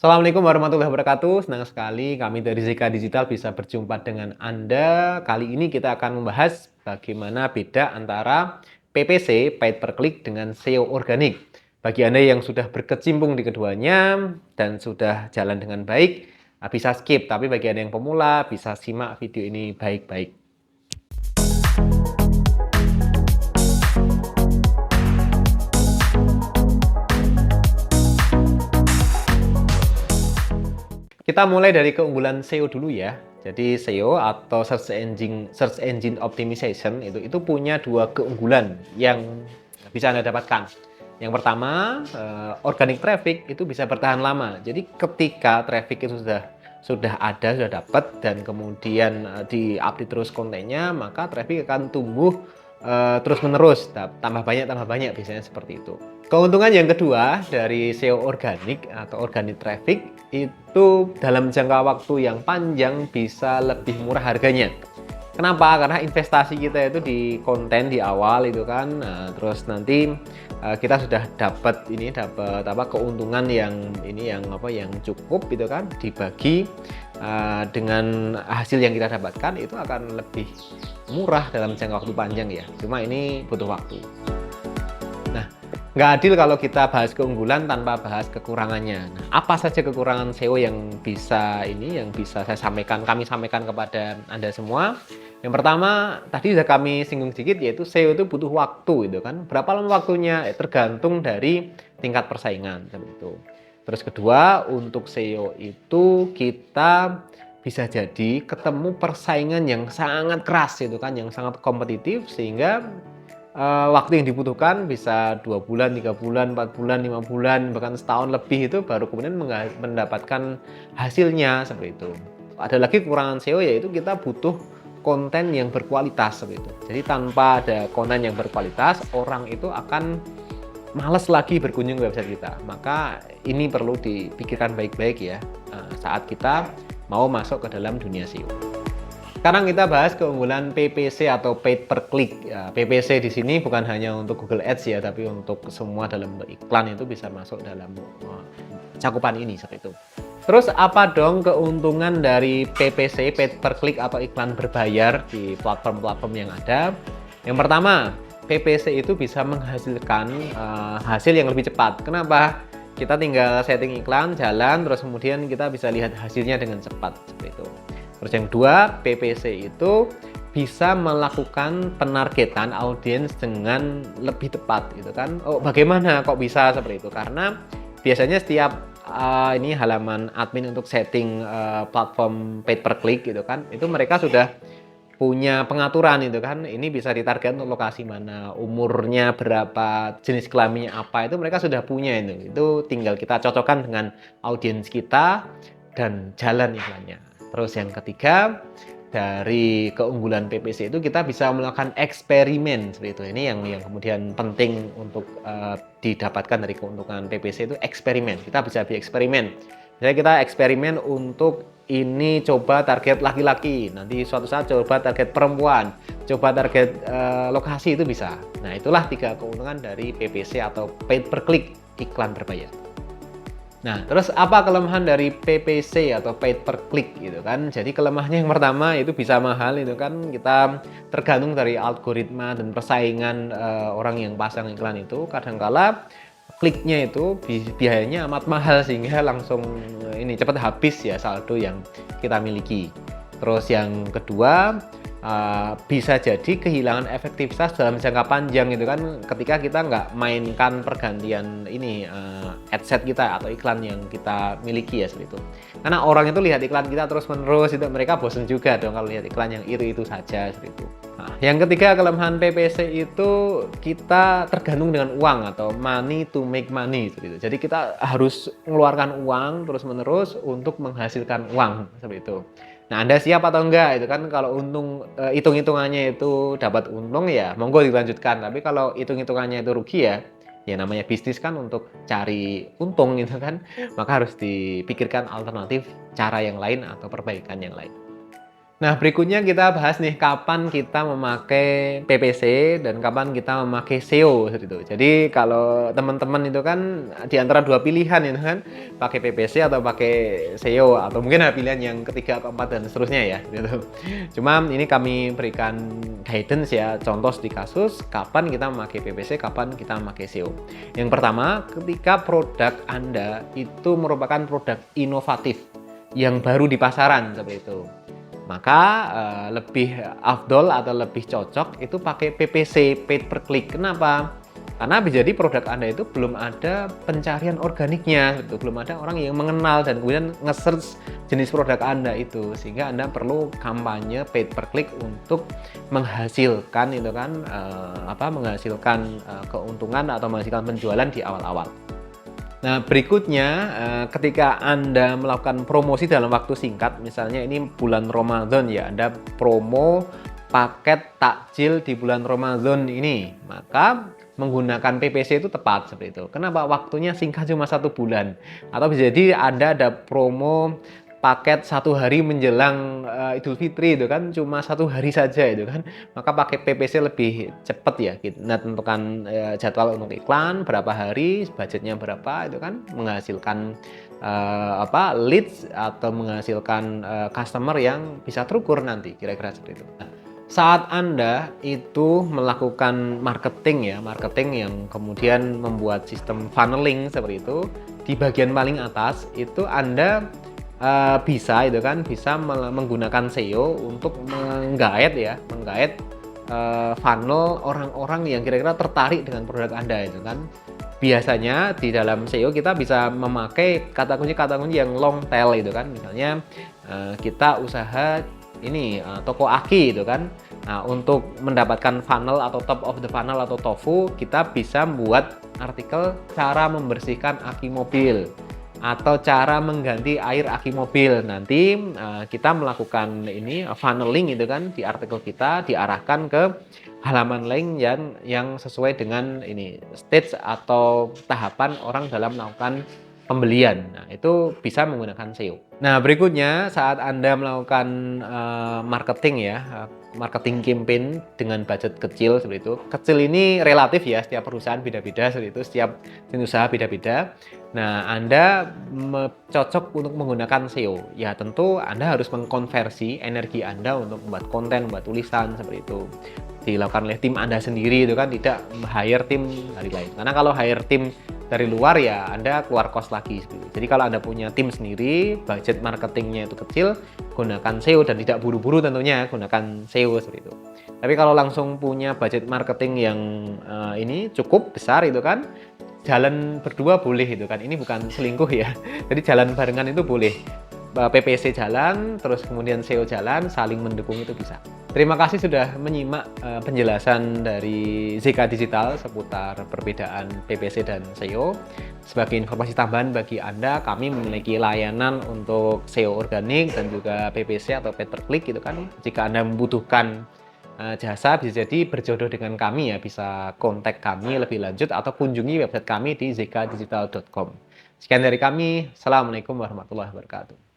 Assalamualaikum warahmatullahi wabarakatuh. Senang sekali kami dari Zika Digital bisa berjumpa dengan Anda. Kali ini kita akan membahas bagaimana beda antara PPC, paid per click, dengan SEO organik. Bagi Anda yang sudah berkecimpung di keduanya dan sudah jalan dengan baik, bisa skip. Tapi bagi Anda yang pemula, bisa simak video ini baik-baik. Kita mulai dari keunggulan SEO dulu ya. Jadi SEO atau Search Engine Optimization itu punya dua keunggulan yang bisa Anda dapatkan. Yang pertama, organic traffic itu bisa bertahan lama. Jadi ketika traffic itu sudah ada, sudah dapat, dan kemudian di-update terus kontennya, maka traffic akan tumbuh terus-menerus, tambah banyak biasanya seperti itu. Keuntungan yang kedua dari SEO organik atau organic traffic itu dalam jangka waktu yang panjang bisa lebih murah harganya. Kenapa? Karena investasi kita itu di konten di awal itu kan, terus nanti kita sudah dapat keuntungan yang cukup itu kan, dibagi dengan hasil yang kita dapatkan itu akan lebih murah dalam jangka waktu panjang ya. Cuma ini butuh waktu. Nah, nggak adil kalau kita bahas keunggulan tanpa bahas kekurangannya. Nah, apa saja kekurangan SEO yang bisa kami sampaikan kepada Anda semua? Yang pertama, tadi sudah kami singgung sedikit, yaitu SEO itu butuh waktu gitu kan. Berapa lama waktunya? Tergantung dari tingkat persaingan seperti itu. Terus kedua, untuk SEO itu kita bisa jadi ketemu persaingan yang sangat keras itu kan, yang sangat kompetitif, sehingga waktu yang dibutuhkan bisa 2 bulan, 3 bulan, 4 bulan, 5 bulan, bahkan setahun lebih itu baru kemudian mendapatkan hasilnya seperti itu. Ada lagi kekurangan SEO, yaitu kita butuh konten yang berkualitas seperti itu. Jadi tanpa ada konten yang berkualitas, orang itu akan males lagi berkunjung ke website kita. Maka ini perlu dipikirkan baik-baik ya saat kita mau masuk ke dalam dunia SEO. Sekarang kita bahas keunggulan PPC atau paid per click. Ya, PPC di sini bukan hanya untuk Google Ads ya, tapi untuk semua dalam iklan itu bisa masuk dalam cakupan ini seperti itu. Terus apa dong keuntungan dari PPC, paid per click atau iklan berbayar di platform-platform yang ada? Yang pertama, PPC itu bisa menghasilkan hasil yang lebih cepat. Kenapa? Kita tinggal setting iklan, jalan, terus kemudian kita bisa lihat hasilnya dengan cepat seperti itu. Terus yang kedua, PPC itu bisa melakukan penargetan audiens dengan lebih tepat gitu kan. Oh, bagaimana kok bisa seperti itu? Karena biasanya setiap halaman admin untuk setting platform paid per click gitu kan, itu mereka sudah punya pengaturan itu kan. Ini bisa ditarget untuk lokasi mana, umurnya berapa, jenis kelaminnya apa, itu mereka sudah punya itu. Itu tinggal kita cocokkan dengan audiens kita dan jalan iklannya. Terus yang ketiga, dari keunggulan PPC itu kita bisa melakukan eksperimen seperti itu. Ini yang kemudian penting untuk didapatkan dari keuntungan PPC itu eksperimen. Kita bisa eksperimen. Jadi kita eksperimen untuk ini coba target laki-laki, nanti suatu saat coba target perempuan, coba target lokasi, itu bisa. Nah, itulah 3 keuntungan dari PPC atau paid per click, iklan berbayar. Nah, terus apa kelemahan dari PPC atau paid per click gitu kan? Jadi kelemahannya yang pertama itu bisa mahal itu kan, kita tergantung dari algoritma dan persaingan orang yang pasang iklan itu. Kadangkala kliknya itu biayanya amat mahal sehingga langsung ini cepat habis ya saldo yang kita miliki. Terus yang kedua, bisa jadi kehilangan efektivitas dalam jangka panjang gitu kan, ketika kita nggak mainkan pergantian ini adset kita atau iklan yang kita miliki ya seperti itu. Karena orang itu lihat iklan kita terus menerus, itu mereka bosen juga dong kalau lihat iklan yang itu saja seperti itu. Nah, yang ketiga, kelemahan PPC itu kita tergantung dengan uang atau money to make money seperti itu. Jadi kita harus mengeluarkan uang terus menerus untuk menghasilkan uang seperti itu. Nah, Anda siap atau enggak? Itu kan kalau untung, hitung-hitungannya itu dapat untung ya monggo dilanjutkan. Tapi kalau hitung-hitungannya itu rugi ya namanya bisnis kan untuk cari untung gitu kan. Maka harus dipikirkan alternatif cara yang lain atau perbaikan yang lain. Nah, berikutnya kita bahas nih kapan kita memakai PPC dan kapan kita memakai SEO seperti itu. Jadi kalau teman-teman itu kan di antara dua pilihan itu kan, pakai PPC atau pakai SEO atau mungkin ada pilihan yang ketiga, keempat dan seterusnya ya gitu. Cuma ini kami berikan guidance ya, contoh di kasus kapan kita memakai PPC, kapan kita memakai SEO. Yang pertama, ketika produk Anda itu merupakan produk inovatif yang baru di pasaran seperti itu, maka lebih afdol atau lebih cocok itu pakai PPC, paid per click. Kenapa? Karena bisa jadi produk Anda itu belum ada pencarian organiknya, gitu. Belum ada orang yang mengenal dan kemudian nge-search jenis produk Anda itu, sehingga Anda perlu kampanye paid per click untuk menghasilkan itu kan menghasilkan keuntungan atau menghasilkan penjualan di awal-awal. Nah, berikutnya ketika Anda melakukan promosi dalam waktu singkat, misalnya ini bulan Ramadan ya, Anda promo paket takjil di bulan Ramadan ini, maka menggunakan PPC itu tepat seperti itu. Kenapa? Waktunya singkat, cuma 1 bulan. Atau bisa jadi Anda ada promo paket 1 hari menjelang Idul Fitri itu kan, cuma 1 hari saja itu kan, maka pakai PPC lebih cepat ya gitu. Nah, tentukan jadwal untuk iklan berapa hari, budgetnya berapa itu kan, menghasilkan leads atau menghasilkan customer yang bisa terukur nanti, kira-kira seperti itu. Nah, saat Anda itu melakukan marketing ya, marketing yang kemudian membuat sistem funneling seperti itu, di bagian paling atas itu Anda bisa itu kan, bisa menggunakan SEO untuk menggait funnel orang-orang yang kira-kira tertarik dengan produk Anda itu kan. Biasanya di dalam SEO kita bisa memakai kata kunci yang long tail itu kan. Misalnya kita usaha ini toko aki itu kan. Nah, untuk mendapatkan funnel atau top of the funnel atau TOFU, kita bisa membuat artikel cara membersihkan aki mobil atau cara mengganti air aki mobil. Nanti kita melakukan ini funneling itu kan, di artikel kita diarahkan ke halaman lain yang sesuai dengan ini stage atau tahapan orang dalam melakukan pembelian. Nah, itu bisa menggunakan SEO. Nah, berikutnya saat Anda melakukan marketing ya, marketing campaign dengan budget kecil seperti itu. Kecil ini relatif ya, setiap perusahaan beda-beda seperti itu, setiap jenis usaha beda-beda. Nah, Anda cocok untuk menggunakan SEO. Ya, tentu Anda harus mengkonversi energi Anda untuk membuat konten, membuat tulisan seperti itu. Dilakukan oleh tim Anda sendiri itu kan, tidak hire tim dari lain. Karena kalau hire tim dari luar ya Anda keluar kos lagi. Jadi kalau Anda punya tim sendiri, budget marketingnya itu kecil, gunakan SEO dan tidak buru-buru tentunya gunakan SEO seperti itu. Tapi kalau langsung punya budget marketing yang ini cukup besar itu kan, jalan berdua boleh itu kan. Ini bukan selingkuh ya. Jadi jalan barengan itu boleh. PPC jalan, terus kemudian SEO jalan, saling mendukung itu bisa. Terima kasih sudah menyimak penjelasan dari ZK Digital seputar perbedaan PPC dan SEO. Sebagai informasi tambahan bagi Anda, kami memiliki layanan untuk SEO organik dan juga PPC atau paid per click gitu kan. Jika Anda membutuhkan jasa, bisa jadi berjodoh dengan kami ya, bisa kontak kami lebih lanjut atau kunjungi website kami di zkdigital.com. Sekian dari kami. Assalamualaikum warahmatullahi wabarakatuh.